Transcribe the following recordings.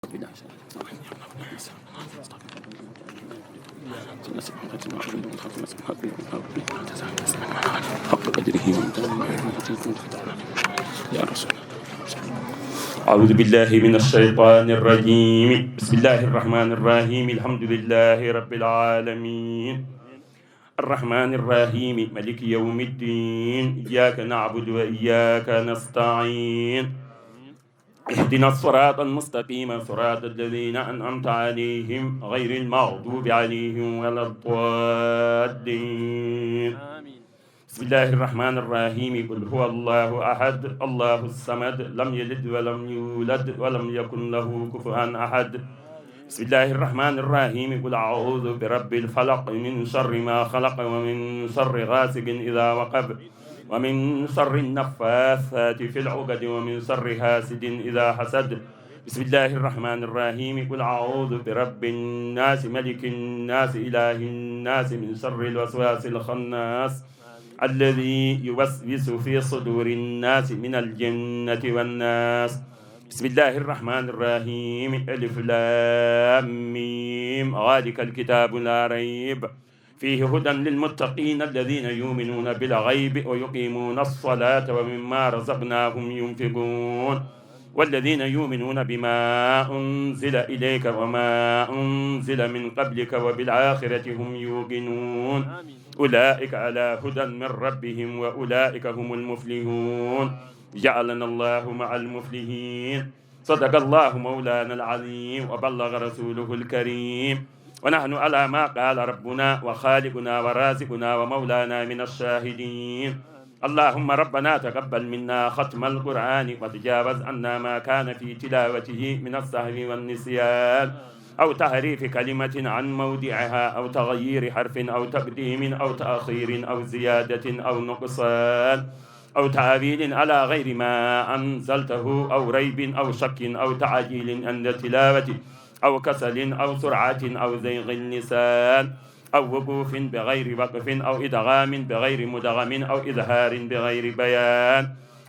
حق قدره يا رسول. أعوذ بالله من الشيطان الرجيم. بسم الله الرحمن الرحيم. الحمد لله رب العالمين الرحمن الرحيم ملك يوم الدين. إياك نعبد وإياك نستعين. اهدنا الصراط المستقيم صراط الذين أنعمت عليهم غير المغضوب عليهم ولا الضالين. بسم الله الرحمن الرحيم. قل هو الله أحد الله الصمد لم يلد ولم يولد ولم يكن له كفوا أحد. بسم الله الرحمن الرحيم. قل أعوذ برب الفلق من شر ما خلق ومن شر غاسق إذا وقب ومن شر النفاثات في العقد ومن شر حاسد إذا حسد. بسم الله الرحمن الرحيم. قل أعوذ برب الناس ملك الناس إله الناس من شر الوسواس الخناس الذي يوسوس في صدور الناس من الجنة والناس. بسم الله الرحمن الرحيم. ألف لام ميم. ذلك الكتاب لا ريب فيه هدى للمتقين الذين يؤمنون بالغيب ويقيمون الصلاة ومما رزقناهم ينفقون والذين يؤمنون بما أنزل إليك وما أنزل من قبلك وبالآخرة هم يوقنون. أولئك على هدى من ربهم وأولئك هم المفلحون. جعلنا الله مع المفلحين. صدق الله مولانا العظيم وبلغ رسوله الكريم ونحن على ما قال ربنا وخالقنا ورازقنا ومولانا من الشاهدين. اللهم ربنا تقبل منا ختم القرآن وتجاوز عنا ما كان في تلاوته من السهو والنسيان أو تحريف كلمة عن موضعها أو تغيير حرف أو تقديم أو تأخير أو زيادة أو نقصان أو تعويل على غير ما أنزلته أو ريب أو شك أو تعجيل عند تلاوته أو كسل أو سرعة أو زيغ اللسان أو وقوف بغير وقف أو إدغام بغير مدغم أو إظهار بغير بيان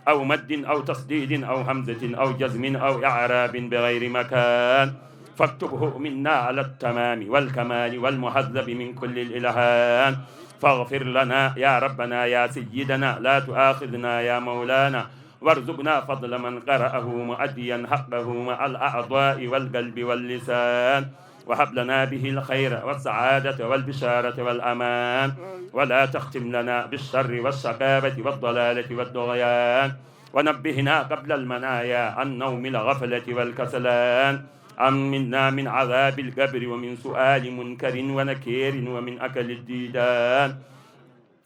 أو مد أو تصديد أو همزة أو جزم أو إعراب بغير مكان فاكتبه منا على التمام والكمال والمهذب من كل الإلهان. فاغفر لنا يا ربنا يا سيدنا لا تؤاخذنا يا مولانا وارزقنا فضل من قرأه مؤديا حقه مع الأعضاء والقلب واللسان وهب لنا به الخير والسعادة والبشارة والأمان ولا تختم لنا بالشر والشقاوة والضلالة والطغيان ونبهنا قبل المنايا عن نوم الغفلة والكسلان. أمنا من عذاب القبر ومن سؤال منكر ونكير ومن أكل الديدان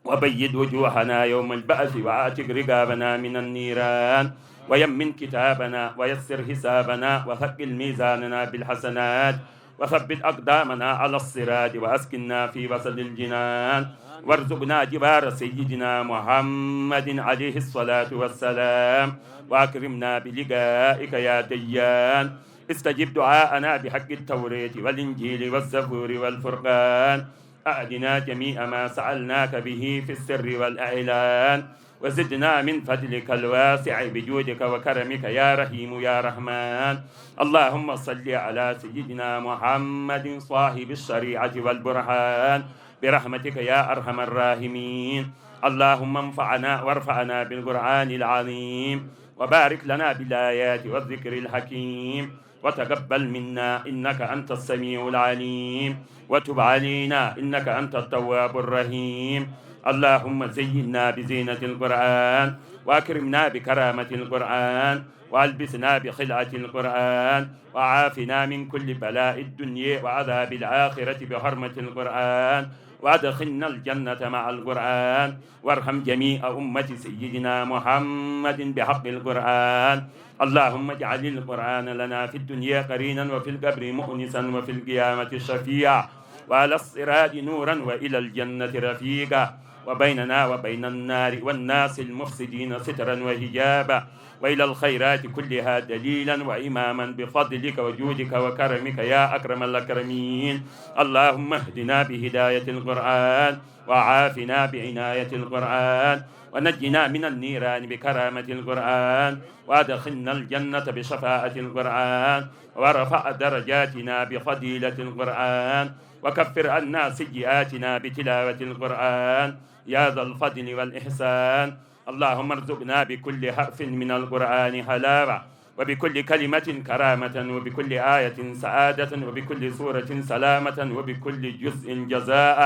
وبيد وجوهنا يوم البعث وآتك رقابنا من النيران ويمن كتابنا ويسر حسابنا وثقل ميزاننا بالحسنات وثبت أقدامنا على الصراط وأسكننا في وسط الجنان وارزقنا جوار سيدنا محمد عليه الصلاة والسلام وأكرمنا بلقائك يا ديان. استجب دعاءنا بحق التوراة والإنجيل والزبور والفرقان. أعدنا جميع ما سألناك به في السر والإعلان وزدنا من فضلك الواسع بجودك وكرمك يا رحيم يا رحمن. اللهم صل على سيدنا محمد صاحب الشريعة والبرهان برحمتك يا أرحم الراحمين. اللهم انفعنا وارفعنا بالقرآن العظيم وبارك لنا بالآيات والذكر الحكيم وتقبل منا إنك أنت السميع العليم وتب علينا إنك أنت التواب الرحيم. اللهم زينا بزينة القرآن وأكرمنا بكرامة القرآن وألبسنا بخلعة القرآن وعافنا من كل بلاء الدنيا وعذاب الآخرة بحرمة القرآن وأدخلنا الجنة مع القرآن وارحم جميع أمة سيدنا محمد بحق القرآن. اللهم اجعل القرآن لنا في الدنيا قرينا وفي القبر مؤنسا وفي القيامة شفيعا وعلى الصراط نورا وإلى الجنة رفيقا وبيننا وبين النار والناس المفسدين سترا وهجابا، وإلى الخيرات كلها دليلا وإماما بفضلك وجودك وكرمك يا أكرم الأكرمين. اللهم اهدنا بهداية القرآن، وعافنا بعناية القرآن، ونجنا من النيران بكرامة القرآن، وادخلنا الجنة بشفاعة القرآن، ورفع درجاتنا بفضيلة القرآن، وكفر عنا سيئاتنا بتلاوة القرآن يا ذا الفضل والإحسان. اللهم ارزقنا بكل حرف من القرآن حلاوة، وبكل كلمة كرامة، وبكل آية سعادة، وبكل سورة سلامة، وبكل جزء جزاء،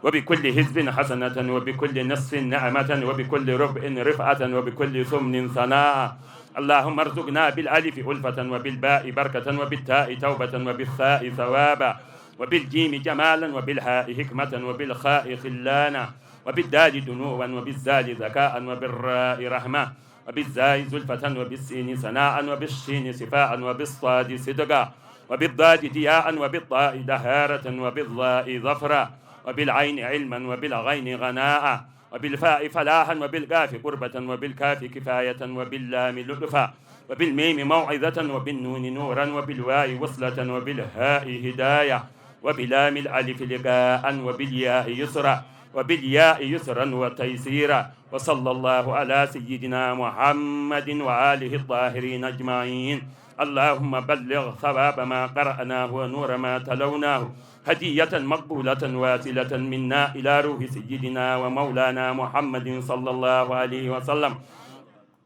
وبكل حزب حسنة، وبكل نصف نعمة، وبكل ربع رفعة، وبكل ثمن ثناء. اللهم ارزقنا بالألف ألفة، وبالباء بركة، وبالتاء توبة، وبالثاء ثوابا، وبالجيم جمالا، وبالهاء حكمة، وبالخاء خلانا، وبالدال دنوا، وبالزال ذكاء، وبالراء رحمة، وبالزاي زلفة، وبالسين سناء، وبالشين صفاء، وبالصاد صدقا، وبالضاد دياء، وبالضاء دهارة، وبالضاء ظفرا، وبالعين علما، وبالغين غناء، وبالفاء فلاحا، وبالقاف قربة، وبالكاف كفاية، وباللام لطفا، وبالميم موعظة، وبالنون نورا، وبالواء وصلة، وبالهاء هداية، وبلام الألف لقاء، وبالياء يسرا، وبالياء يسرا وتيسيرا. وصلى الله على سيدنا محمد وآله الطاهرين أجمعين. اللهم بلغ ثواب ما قرأناه ونور ما تلوناه هدية مقبولة واسلة منا إلى روح سيدنا ومولانا محمد صلى الله عليه وسلم،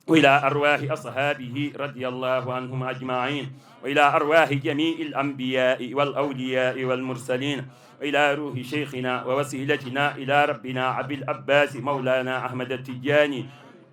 وإلى أرواح أصحابه رضي الله عنهم أجمعين، وإلى أرواح جميع الأنبياء والأولياء والمرسلين، وإلى روح شيخنا ووسيلتنا إلى ربنا أبي العباس مولانا أحمد التجاني،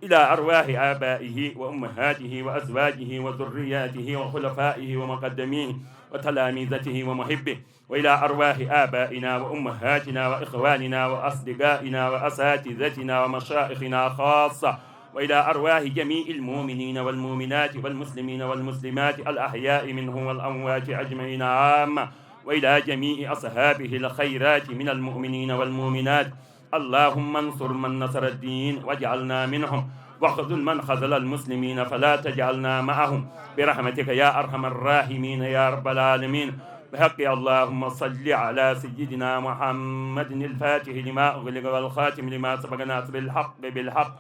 إلى أرواح آبائه وأمهاته وأزواجه وذرياته وخلفائه ومقدميه وتلاميذته ومحبه، وإلى أرواح آبائنا وأمهاتنا وإخواننا وأصدقائنا وأساتذتنا ومشائخنا خاصة، وإلى أرواح جميع المؤمنين والمؤمنات والمسلمين والمسلمات الأحياء منهم والأموات أجمعين عامة، وإلى جميع أصحابه الخيرات من المؤمنين والمؤمنات. اللهم انصر من نصر الدين واجعلنا منهم، واخذل من خذل المسلمين فلا تجعلنا معهم، برحمتك يا أرحم الراحمين يا رب العالمين. بحق اللهم صل على سيدنا محمد الفاتح لما أغلق والخاتم لما سبق ناصر الحق بالحق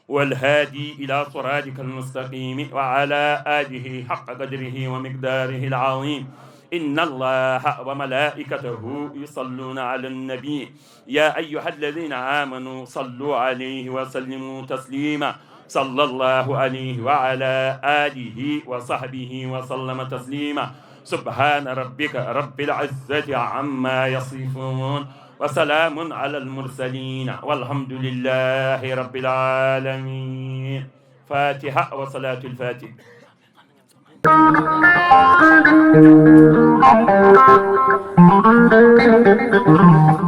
والهادي إلى صراطك المستقيم، وعلى آله حق قدره ومقداره العظيم. إن الله وملائكته يصلون على النبي يا أيها الذين آمنوا صلوا عليه وسلموا تسليما. صلى الله عليه وعلى آله وصحبه وسلم تسليما. سبحان ربك رب العزة عما يصفون، وسلام على المرسلين، والحمد لله رب العالمين. فاتحة وصلاة الفاتح.